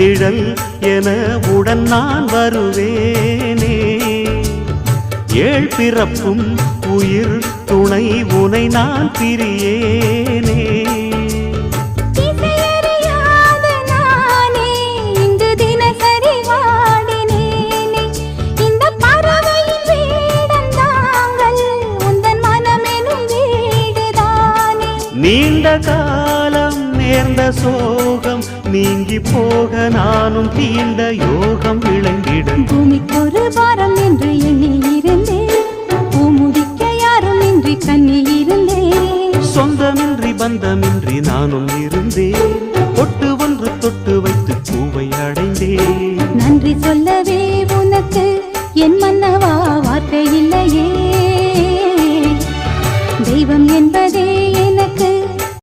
நிழல் என உடன் நான் வருவேனே. ஏழ் பிறப்பும் உயிர் துணை உனை நான் பிரியேனே. நீண்ட காலம் நேர்ந்த சோகம் நீங்கி போக நானும் தீண்ட யோகம் விளங்கிட. பூமிக்கொரு வாரம் என்று எண்ணி இருந்தேன், பூமுடிக்க யாரும் இன்றி கண்ணி இருந்தேன். சொந்தமின்றி பந்தமின்றி நானும் இருந்தேன், பொட்டு ஒன்று தொட்டு